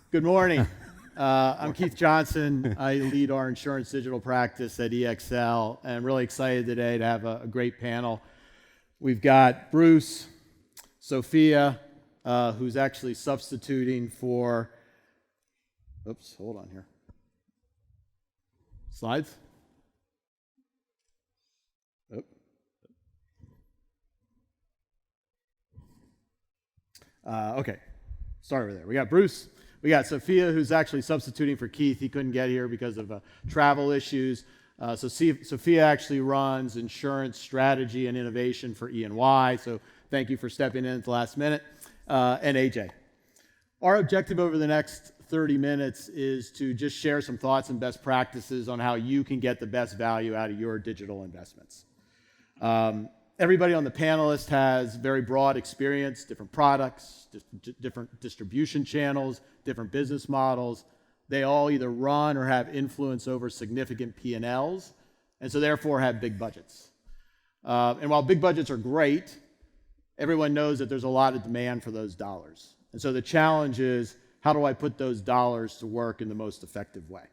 Good morning. I'm Keith Johnson. I lead our insurance digital practice at Exl, and I'm really excited today to have a great panel. We've got Bruce, Sophia, who's actually substituting for, hold on here. Slides? Okay, start over there. We got Bruce. We got Sophia, who's actually substituting for Keith. He couldn't get here because of travel issues. Sophia actually runs insurance strategy and innovation for E&Y, so thank you for stepping in at the last minute. And AJ. Our objective over the next 30 minutes is to just share some thoughts and best practices on how you can get the best value out of your digital investments. Everybody on the panelist has very broad experience, different products, different distribution channels, different business models. They all either run or have influence over significant P&Ls, and so therefore have big budgets. And while big budgets are great, everyone knows that there's a lot of demand for those dollars. And so the challenge is, how do I put those dollars to work in the most effective way?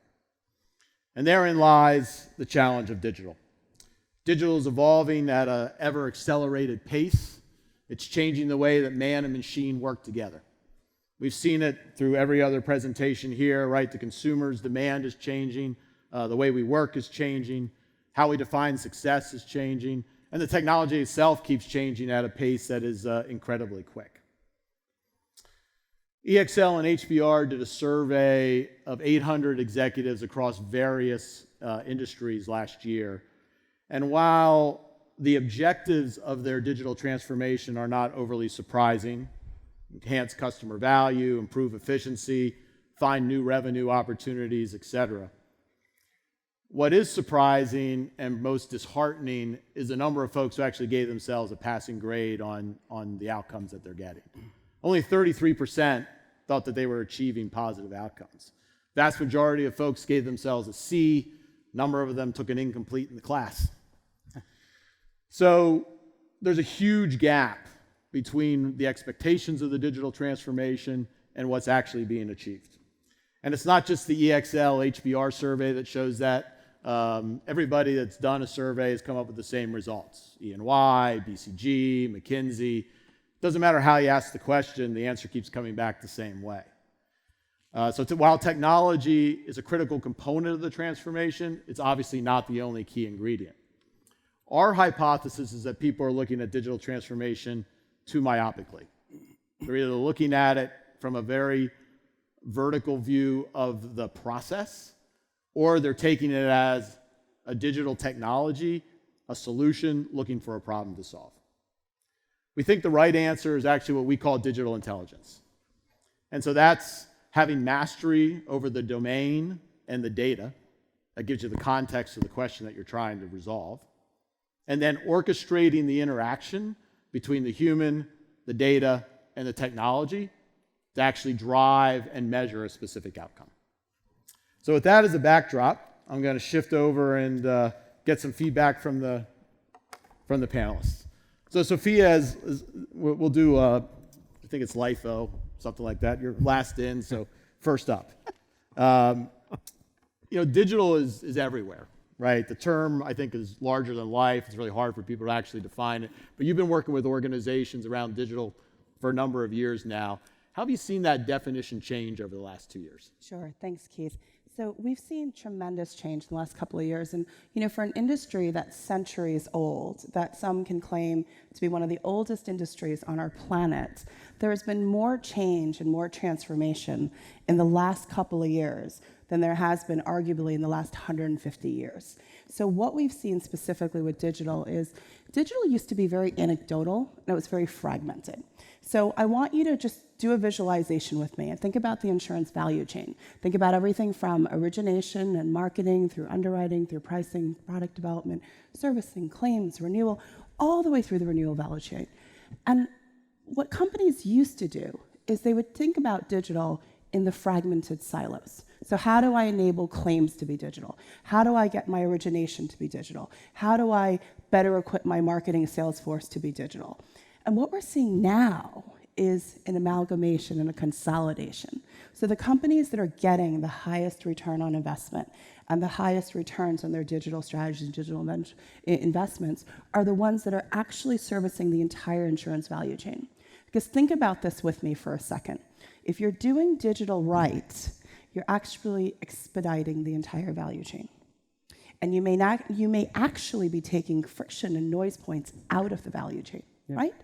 And therein lies the challenge of digital. Digital is evolving at an ever-accelerated pace. It's changing the way that man and machine work together. We've seen it through every other presentation here, right? The consumer's demand is changing, the way we work is changing, how we define success is changing, and the technology itself keeps changing at a pace that is incredibly quick. EXL and HBR did a survey of 800 executives across various industries last year. And while the objectives of their digital transformation are not overly surprising, enhance customer value, improve efficiency, find new revenue opportunities, etc., what is surprising and most disheartening is the number of folks who actually gave themselves a passing grade on the outcomes that they're getting. Only 33% thought that they were achieving positive outcomes. Vast majority of folks gave themselves a C. Number of them took an incomplete in the class. So there's a huge gap between the expectations of the digital transformation and what's actually being achieved. And it's not just the EXL HBR survey that shows that. Everybody that's done a survey has come up with the same results. E&Y, BCG, McKinsey. Doesn't matter how you ask the question, the answer keeps coming back the same way. While technology is a critical component of the transformation, it's obviously not the only key ingredient. Our hypothesis is that people are looking at digital transformation too myopically. They're either looking at it from a very vertical view of the process, or they're taking it as a digital technology, a solution, looking for a problem to solve. We think the right answer is actually what we call digital intelligence. And so that's having mastery over the domain and the data that gives you the context of the question that you're trying to resolve, and then orchestrating the interaction between the human, the data, and the technology to actually drive and measure a specific outcome. So with that as a backdrop, I'm going to shift over and get some feedback from the panelists. So Sophia, we'll do, I think it's LIFO, something like that. You're last in, so first up. Digital is everywhere, right? The term, I think, is larger than life. It's really hard for people to actually define it. But you've been working with organizations around digital for a number of years now. How have you seen that definition change over the last 2 years? Sure. Thanks, Keith. So we've seen tremendous change in the last couple of years. And, for an industry that's centuries old, that some can claim to be one of the oldest industries on our planet, there has been more change and more transformation in the last couple of years than there has been arguably in the last 150 years. So what we've seen specifically with digital is digital used to be very anecdotal and it was very fragmented. So I want you to just do a visualization with me and think about the insurance value chain. Think about everything from origination and marketing through underwriting, through pricing, product development, servicing, claims, renewal, all the way through the renewal value chain. And what companies used to do is they would think about digital in the fragmented silos. So how do I enable claims to be digital? How do I get my origination to be digital? How do I better equip my marketing sales force to be digital? And what we're seeing now is an amalgamation and a consolidation. So the companies that are getting the highest return on investment and the highest returns on their digital strategies and digital investments are the ones that are actually servicing the entire insurance value chain. Because think about this with me for a second. If you're doing digital right, you're actually expediting the entire value chain. And you may actually be taking friction and noise points out of the value chain, right?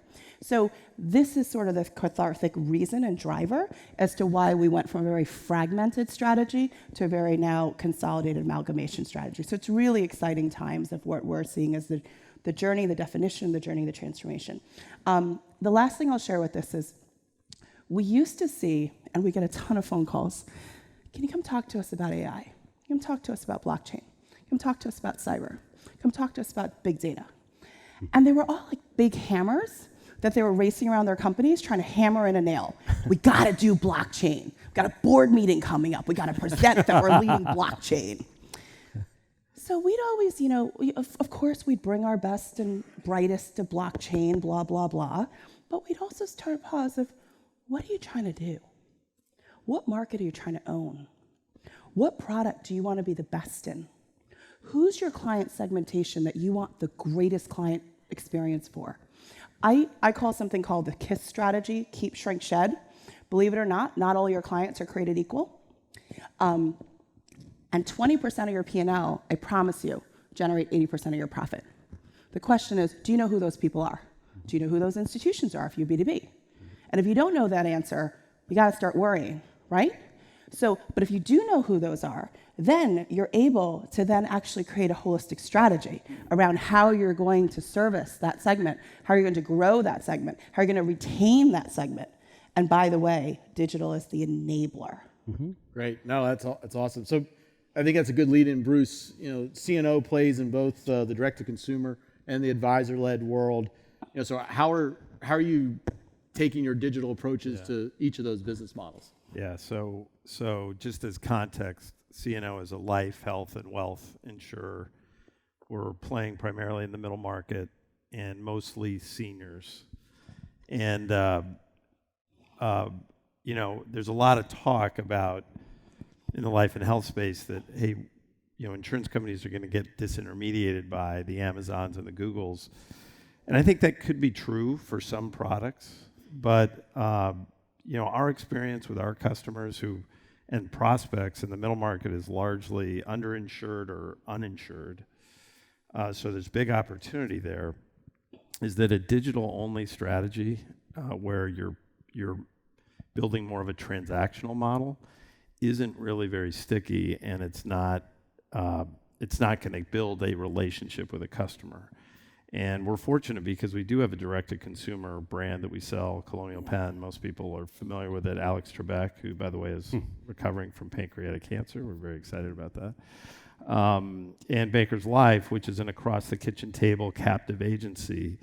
So this is sort of the cathartic reason and driver as to why we went from a very fragmented strategy to a very now consolidated amalgamation strategy. So it's really exciting times of what we're seeing as the journey, the definition, the journey, the transformation. The last thing I'll share with this is we used to see, and we get a ton of phone calls, can you come talk to us about AI? Come talk to us about blockchain. Come talk to us about cyber. Come talk to us about big data. And they were all like big hammers that they were racing around their companies trying to hammer in a nail. We gotta do blockchain. We've got a board meeting coming up. We gotta present that we're leading blockchain. So we'd always, of course, we'd bring our best and brightest to blockchain, blah, blah, blah. But we'd also start a pause of, what are you trying to do? What market are you trying to own? What product do you want to be the best in? Who's your client segmentation that you want the greatest client experience for? I call something called the KISS strategy, keep, shrink, shed. Believe it or not all your clients are created equal. And 20% of your P&L, I promise you, generate 80% of your profit. The question is, do you know who those people are? Do you know who those institutions are if you're B2B? And if you don't know that answer, you got to start worrying, right? But if you do know who those are, then you're able to then actually create a holistic strategy around how you're going to service that segment, how you're going to grow that segment, how you're going to retain that segment. And by the way, digital is the enabler. Mm-hmm. Great. No, that's awesome. So I think that's a good lead in, Bruce. CNO plays in both the direct-to-consumer and the advisor-led world. So how are you taking your digital approaches to each of those business models? Yeah, so just as context, CNO is a life, health, and wealth insurer. We're playing primarily in the middle market and mostly seniors. And, there's a lot of talk about in the life and health space that, hey, insurance companies are going to get disintermediated by the Amazons and the Googles. And I think that could be true for some products, but our experience with our customers and prospects in the middle market is largely underinsured or uninsured. So there's big opportunity there. Is that a digital-only strategy where you're building more of a transactional model isn't really very sticky, and it's not going to build a relationship with a customer. And we're fortunate because we do have a direct-to-consumer brand that we sell, Colonial Penn. Most people are familiar with it. Alex Trebek, who, by the way, is recovering from pancreatic cancer. We're very excited about that. And Baker's Life, which is an across-the-kitchen table captive agency.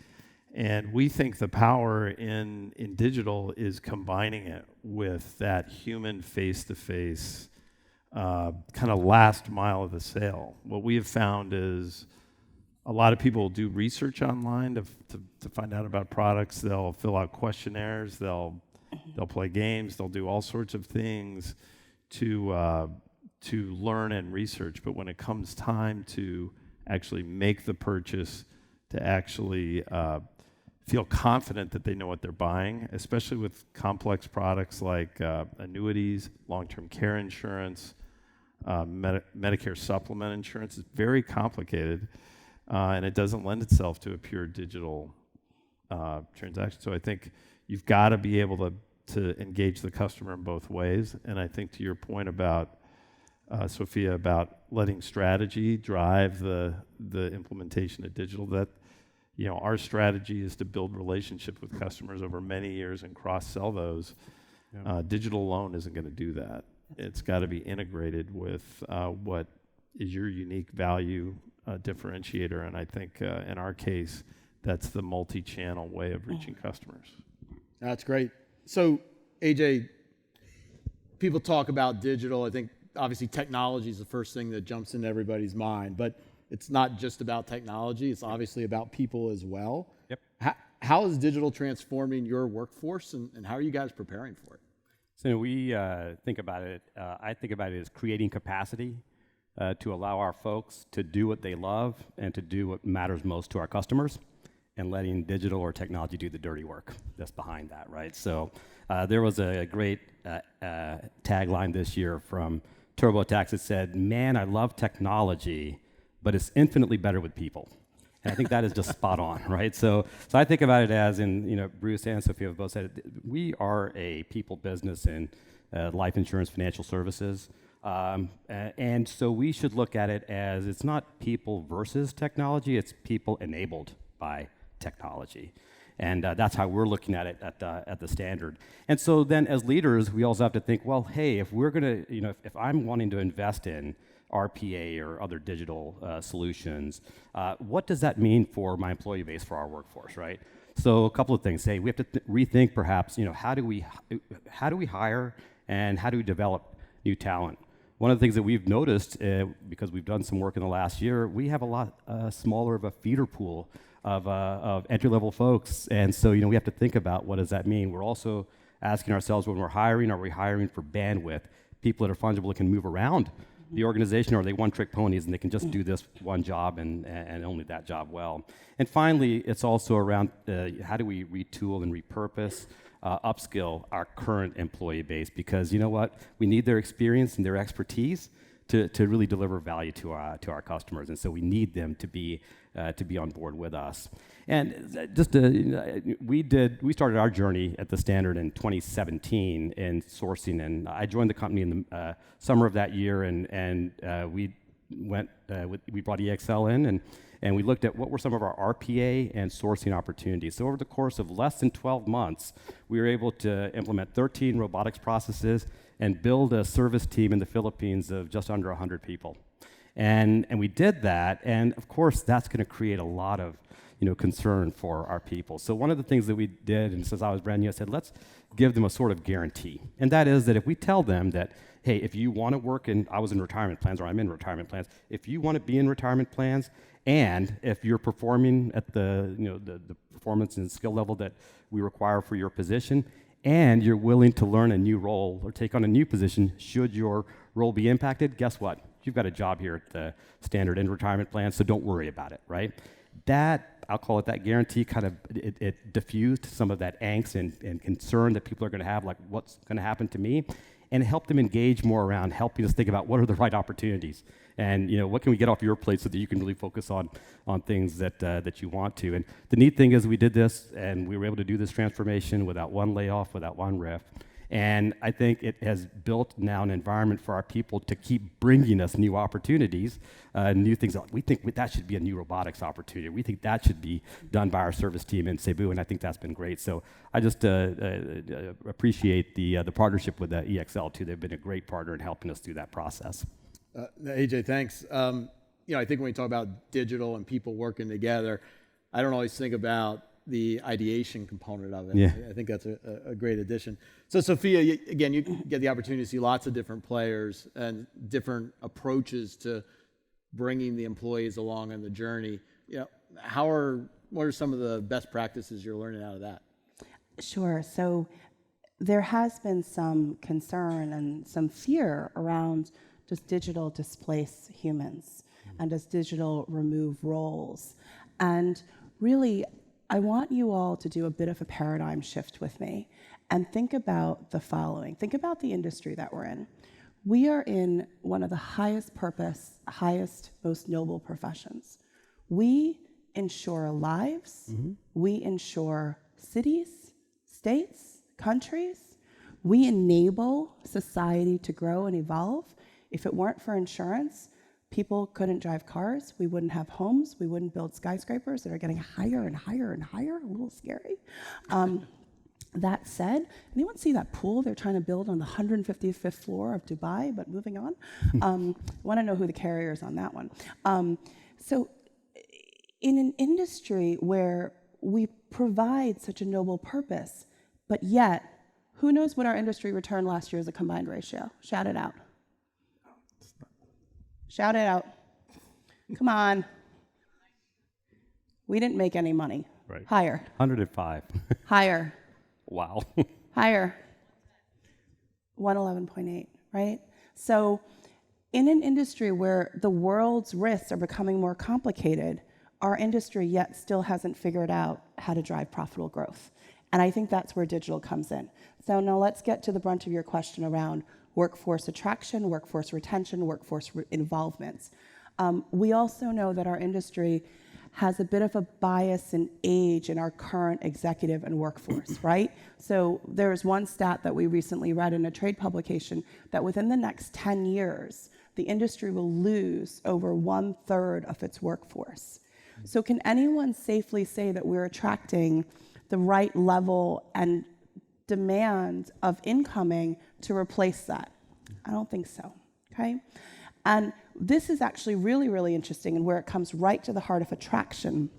And we think the power in digital is combining it with that human face-to-face kind of last mile of the sale. What we have found is a lot of people do research online to find out about products. They'll fill out questionnaires. They'll play games. They'll do all sorts of things to learn and research. But when it comes time to actually make the purchase, to actually feel confident that they know what they're buying, especially with complex products like annuities, long-term care insurance, Medicare supplement insurance, it's very complicated. And it doesn't lend itself to a pure digital transaction. So I think you've got to be able to engage the customer in both ways. And I think to your point about, Sophia, about letting strategy drive the implementation of digital, that our strategy is to build relationship with customers over many years and cross-sell those. Yeah. Digital alone isn't going to do that. It's got to be integrated with what is your unique value differentiator, and I think in our case, that's the multi-channel way of reaching customers. That's great. So, AJ, people talk about digital. I think obviously technology is the first thing that jumps into everybody's mind, but it's not just about technology. It's obviously about people as well. Yep. how is digital transforming your workforce, and how are you guys preparing for it? So we think about it, I think about it as creating capacity to allow our folks to do what they love and to do what matters most to our customers, and letting digital or technology do the dirty work that's behind that, right? So there was a great tagline this year from TurboTax that said, "Man, I love technology, but it's infinitely better with people." And I think that is just spot on, right? So I think about it as, Bruce and Sophia have both said it, we are a people business in life insurance financial services. And so we should look at it as it's not people versus technology, it's people enabled by technology. And that's how we're looking at it at the Standard. And so then as leaders, we also have to think, well, hey, if we're gonna, if I'm wanting to invest in RPA or other digital solutions, what does that mean for my employee base, for our workforce, right? So a couple of things. Say we have to rethink perhaps, how do we hire and how do we develop new talent? One of the things that we've noticed, because we've done some work in the last year, we have a lot smaller of a feeder pool of entry-level folks, and so we have to think about what does that mean. We're also asking ourselves when we're hiring, are we hiring for bandwidth? People that are fungible that can move around the organization, or are they one-trick ponies and they can just do this one job and only that job well? And finally, it's also around how do we retool and repurpose, upskill our current employee base, because you know what? We need their experience and their expertise to really deliver value to our customers, and so we need them to be on board with us. And just we started our journey at the Standard in 2017 in sourcing, and I joined the company in the summer of that year, and we brought Exl'S in, and we looked at what were some of our RPA and sourcing opportunities. So over the course of less than 12 months, we were able to implement 13 robotics processes and build a service team in the Philippines of just under 100 people. And we did that, and of course that's going to create a lot of concern for our people. So one of the things that we did, and since I was brand new, I said, let's give them a sort of guarantee. And that is that if we tell them that, hey, if you want to work in, I was in retirement plans, or I'm in retirement plans, if you want to be in retirement plans, and if you're performing at the performance and skill level that we require for your position, and you're willing to learn a new role or take on a new position should your role be impacted, guess what? You've got a job here at the Standard in retirement plan, so don't worry about it, right? That, I'll call it that guarantee, kind of, it diffused some of that angst and concern that people are going to have, like what's going to happen to me, and help them engage more around helping us think about what are the right opportunities, and what can we get off your plate so that you can really focus on things that you want to. And the neat thing is we did this, and we were able to do this transformation without one layoff, without one RIF. And I think it has built now an environment for our people to keep bringing us new opportunities, new things. We think that should be a new robotics opportunity. We think that should be done by our service team in Cebu, and I think that's been great. So I just appreciate the partnership with Exl'S too. They've been a great partner in helping us through that process. AJ, thanks. I think when we talk about digital and people working together, I don't always think about the ideation component of it. Yeah. I think that's a great addition. So Sophia, again, you get the opportunity to see lots of different players and different approaches to bringing the employees along on the journey. What are some of the best practices you're learning out of that? Sure. So there has been some concern and some fear around, does digital displace humans? And does digital remove roles? And really, I want you all to do a bit of a paradigm shift with me and think about the following. Think about the industry that we're in. We are in one of the highest purpose, highest, most noble professions. We insure lives. Mm-hmm. We insure cities, states, countries. We enable society to grow and evolve. If it weren't for insurance, people couldn't drive cars, we wouldn't have homes, we wouldn't build skyscrapers that are getting higher and higher and higher, a little scary. That said, anyone see that pool they're trying to build on the 155th floor of Dubai, but moving on? Want to know who the carrier is on that one. So in an industry where we provide such a noble purpose, but yet, who knows what our industry returned last year as a combined ratio? Shout it out. Shout it out. Come on. We didn't make any money Right. Higher. 105. Higher. Wow. Higher. 111.8, right? So in an industry where the world's risks are becoming more complicated, our industry yet still hasn't figured out how to drive profitable growth. And I think that's where digital comes in. So now let's get to the brunt of your question around workforce attraction, workforce retention, workforce involvement. We also know that our industry has a bit of a bias in age in our current executive and workforce, right? So there's one stat that we recently read in a trade publication that within the next 10 years, the industry will lose over 1/3 of its workforce. So can anyone safely say that we're attracting the right level and demand of incoming to replace that? I don't think so, okay? And this is actually really, really interesting and where it comes right to the heart of attraction.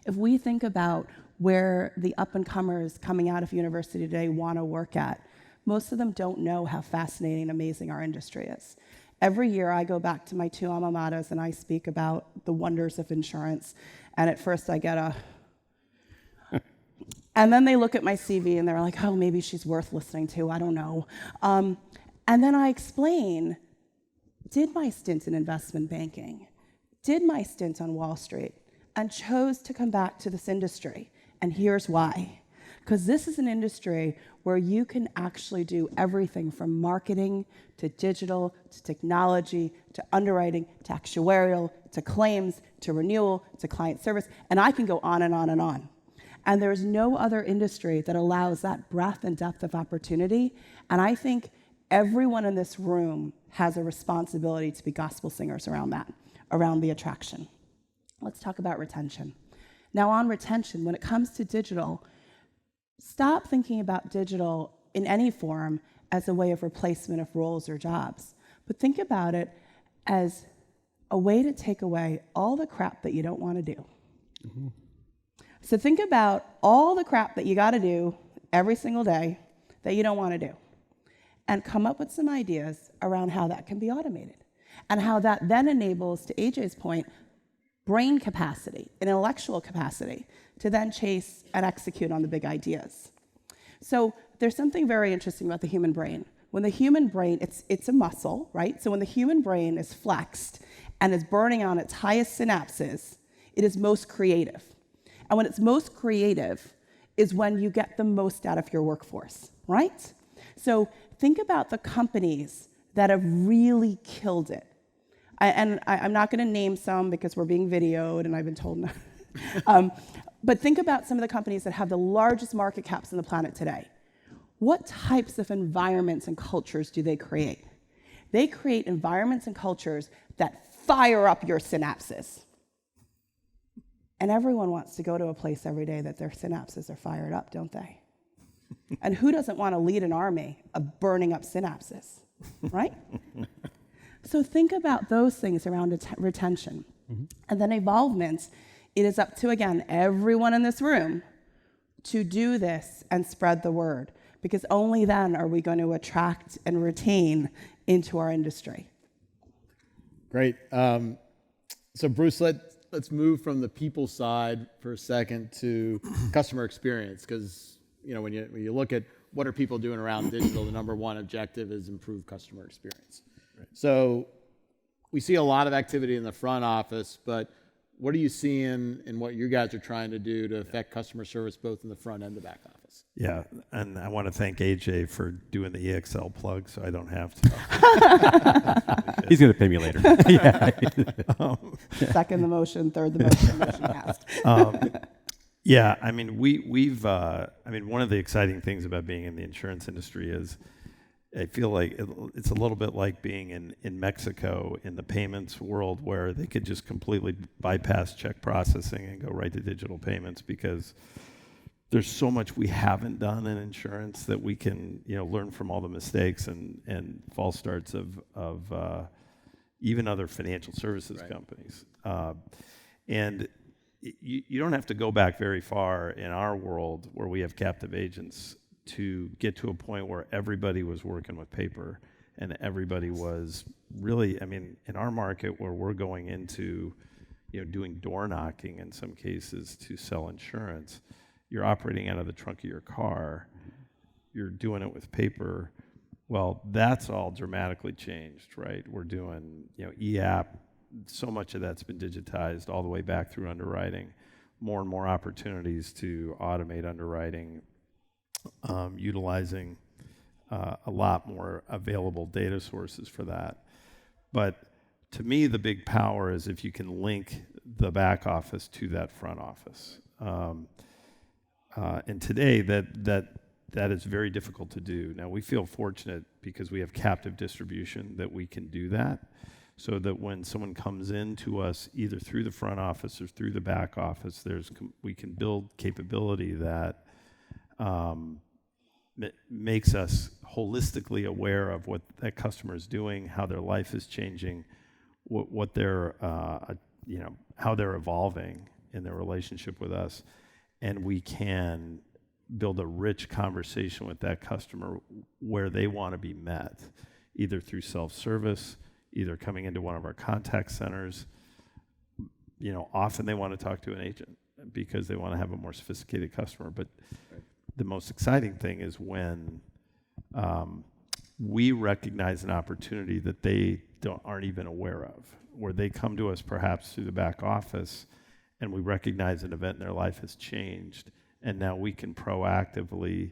If we think about where the up-and-comers coming out of university today want to work at, most of them don't know how fascinating and amazing our industry is. Every year I go back to my 2 alma maters and I speak about the wonders of insurance, and at first I get a... and then they look at my CV and they're like, oh, maybe she's worth listening to, I don't know. And then I explain, did my stint in investment banking, did my stint on Wall Street, and chose to come back to this industry. And here's why. Because this is an industry where you can actually do everything from marketing to digital to technology to underwriting to actuarial to claims to renewal to client service. And I can go on and on and on. And there's no other industry that allows that breadth and depth of opportunity. And I think everyone in this room has a responsibility to be gospel singers around that, around the attraction. Let's talk about retention. Now on retention, when it comes to digital, stop thinking about digital in any form as a way of replacement of roles or jobs, but think about it as a way to take away all the crap that you don't want to do. Mm-hmm. So think about all the crap that you got to do every single day that you don't want to do, and come up with some ideas around how that can be automated, and how that then enables, to AJ's point, brain capacity, intellectual capacity, to then chase and execute on the big ideas. So there's something very interesting about the human brain. When the human brain, it's a muscle, right? So when the human brain is flexed and is burning on its highest synapses, it is most creative. And when it's most creative is when you get the most out of your workforce, right? So think about the companies that have really killed it. I'm not going to name some because we're being videoed and I've been told not. But think about some of the companies that have the largest market caps on the planet today. What types of environments and cultures do they create? They create environments and cultures that fire up your synapses. And everyone wants to go to a place every day that their synapses are fired up, don't they? And who doesn't want to lead an army of burning up synapses, right? So think about those things around retention. Mm-hmm. And then evolvement, it is up to, again, everyone in this room to do this and spread the word, because only then are we going to attract and retain into our industry. Great. So Bruce, let's move from the people side for a second to customer experience, because when you look at what are people doing around digital, the number one objective is improve customer experience. Right. So we see a lot of activity in the front office, but what are you seeing in what you guys are trying to do to affect customer service both in the front and the back office? Yeah, and I want to thank AJ for doing the Exl'S plug, so I don't have to. He's going to pay me later. Yeah. Second the motion, third the motion, motion passed. Yeah, I mean, we've one of the exciting things about being in the insurance industry is I feel like it's a little bit like being in Mexico in the payments world, where they could just completely bypass check processing and go right to digital payments, because there's so much we haven't done in insurance that we can learn from all the mistakes and false starts of even other financial services right. companies. And you don't have to go back very far in our world where we have captive agents to get to a point where everybody was working with paper and everybody was really, in our market where we're going into, doing door knocking in some cases to sell insurance. You're operating out of the trunk of your car. You're doing it with paper. Well, that's all dramatically changed, right? We're doing, e-app. So much of that's been digitized all the way back through underwriting. More and more opportunities to automate underwriting, utilizing a lot more available data sources for that. But to me, the big power is if you can link the back office to that front office. And today, that is very difficult to do. Now, we feel fortunate because we have captive distribution that we can do that, so that when someone comes in to us, either through the front office or through the back office, we can build capability that makes us holistically aware of what that customer is doing, how their life is changing, what they're, how they're evolving in their relationship with us, and we can build a rich conversation with that customer where they want to be met, either through self-service, either coming into one of our contact centers. Often they want to talk to an agent because they want to have a more sophisticated customer. But the most exciting thing is when we recognize an opportunity that they aren't even aware of, where they come to us perhaps through the back office, and we recognize an event in their life has changed, and now we can proactively,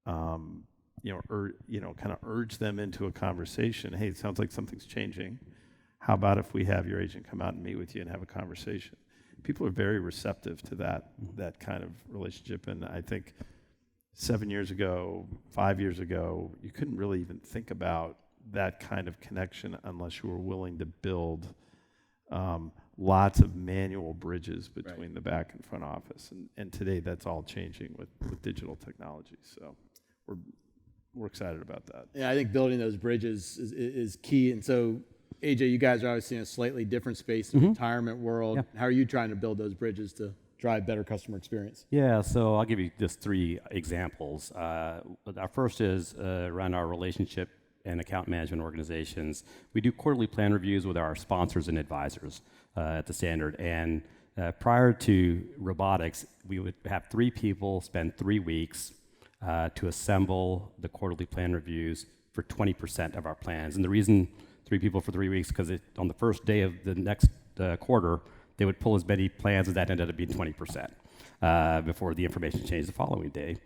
kind of urge them into a conversation. Hey, it sounds like something's changing. How about if we have your agent come out and meet with you and have a conversation? People are very receptive to that kind of relationship, and I think 7 years ago, 5 years ago, you couldn't really even think about that kind of connection unless you were willing to build lots of manual bridges between the back and front office. And today that's all changing with digital technology. So we're excited about that. Yeah, I think building those bridges is key. And so, AJ, you guys are obviously in a slightly different space in the retirement world. Yeah. How are you trying to build those bridges to drive better customer experience? Yeah, so I'll give you just 3 examples. Our first is around our relationship and account management organizations. We do quarterly plan reviews with our sponsors and advisors at the Standard. And prior to robotics, we would have 3 people spend 3 weeks to assemble the quarterly plan reviews for 20% of our plans. And the reason 3 people for 3 weeks, because on the first day of the next quarter, they would pull as many plans as that ended up being 20% before the information changed the following day.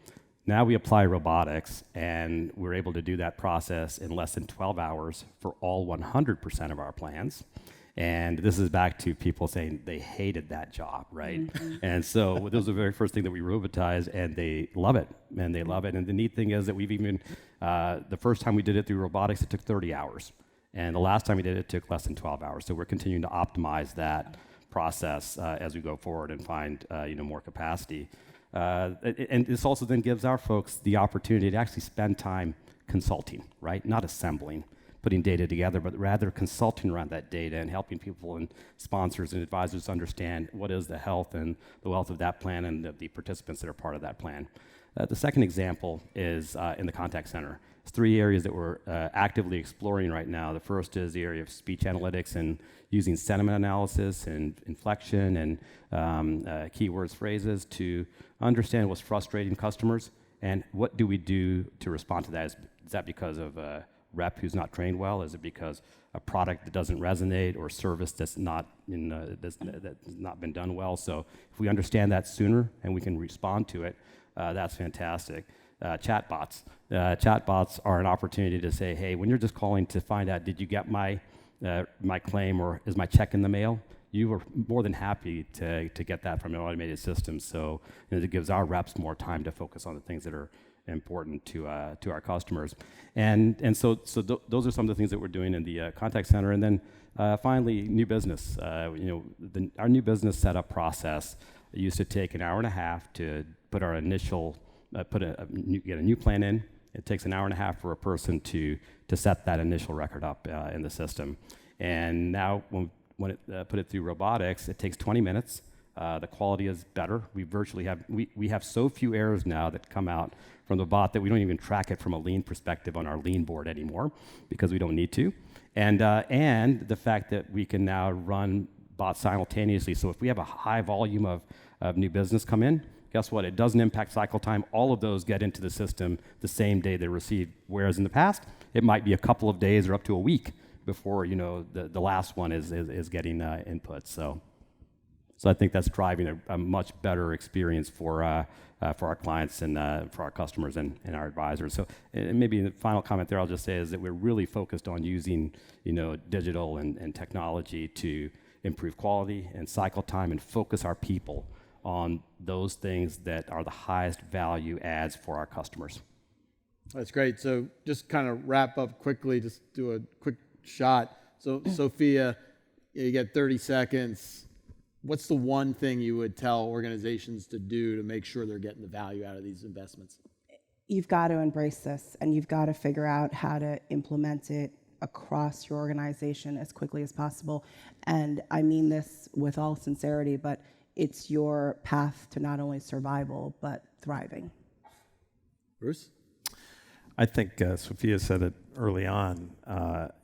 Now we apply robotics, and we're able to do that process in less than 12 hours for all 100% of our plans. And this is back to people saying they hated that job, right? And so that was the very first thing that we robotized, and they love it, and they love it. And the neat thing is that we've even, the first time we did it through robotics, it took 30 hours. And the last time we did it, it took less than 12 hours. So we're continuing to optimize that process as we go forward and find more capacity. And this also then gives our folks the opportunity to actually spend time consulting, right? Not assembling, putting data together, but rather consulting around that data and helping people and sponsors and advisors understand what is the health and the wealth of that plan and the participants that are part of that plan. The second example is in the contact center. It's 3 areas that we're actively exploring right now. The first is the area of speech analytics and using sentiment analysis and inflection and keywords, phrases to understand what's frustrating customers and what do we do to respond to that. Is that because of a rep who's not trained well? Is it because a product that doesn't resonate or service that's not that's not been done well? So if we understand that sooner and we can respond to it, that's fantastic. Chatbots. Chatbots are an opportunity to say, hey, when you're just calling to find out, did you get my claim or is my check in the mail? You are more than happy to get that from an automated system. So it gives our reps more time to focus on the things that are important to our customers. And so those are some of the things that we're doing in the contact center. And then finally, new business. Our new business setup process used to take an hour and a half to put our initial get a new plan in. It takes an hour and a half for a person to set that initial record up in the system. And now when it put it through robotics, it takes 20 minutes. The quality is better. We have so few errors now that come out from the bot that we don't even track it from a lean perspective on our lean board anymore because we don't need to. And the fact that we can now run bought simultaneously. So if we have a high volume of new business come in, guess what? It doesn't impact cycle time. All of those get into the system the same day they're received. Whereas in the past, it might be a couple of days or up to a week before the last one is getting input. So I think that's driving a much better experience for our clients and for our customers and our advisors. So and maybe the final comment there I'll just say is that we're really focused on using digital and technology to improve quality and cycle time and focus our people on those things that are the highest value adds for our customers. That's great. So just kind of wrap up quickly, just do a quick shot. So Sophia, you get 30 seconds. What's the one thing you would tell organizations to do to make sure they're getting the value out of these investments? You've got to embrace this, and you've got to figure out how to implement it across your organization as quickly as possible. And I mean this with all sincerity, but it's your path to not only survival, but thriving. Bruce? I think Sophia said it early on.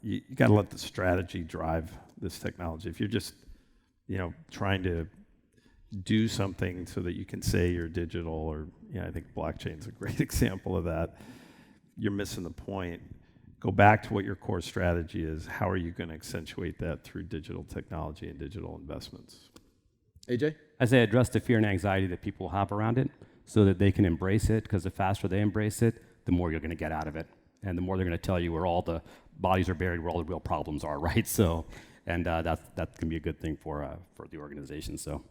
You got to let the strategy drive this technology. If you're just trying to do something so that you can say you're digital, or I think blockchain's a great example of that, you're missing the point. Go back to what your core strategy is. How are you going to accentuate that through digital technology and digital investments? AJ? I say address the fear and anxiety that people have around it so that they can embrace it, because the faster they embrace it, the more you're going to get out of it. And the more they're going to tell you where all the bodies are buried, where all the real problems are, right? So, and that can be a good thing for the organization. So,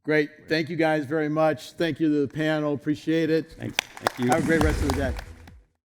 Great. Thank you guys very much. Thank you to the panel. Appreciate it. thanks. Thank you. Have a great rest of the day.